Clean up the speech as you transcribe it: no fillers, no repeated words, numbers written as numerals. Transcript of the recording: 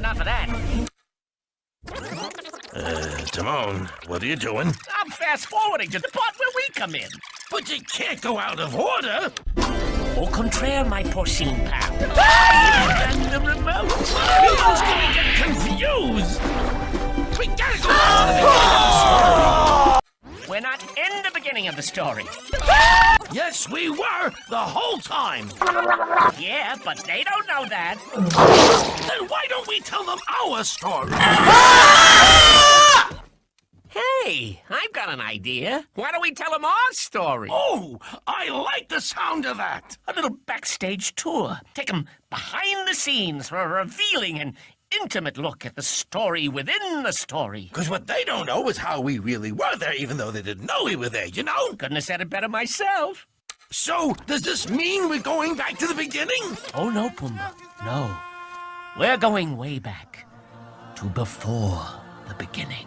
enough of that. Timon, what are you doing? I'm fast-forwarding to the part where we come in. But you can't go out of order. Au contraire, my porcine pal. And the remote. Who's gonna get confused? We gotta go back to the beginning of the story. We're not in the beginning of the story. Yes, we were the whole time. Yeah, but they don't know that. Then why don't we tell them our story? Hey, I've got an idea. Why don't we tell them our story? Oh, I like the sound of that. A little backstage tour. Take them behind the scenes for a revealing and intimate look at the story within the story. Because what they don't know is how we really were there, even though they didn't know we were there, you know? Couldn't have said it better myself. So, does this mean we're going back to the beginning? Oh, no, Pumbaa. No. We're going way back to before the beginning.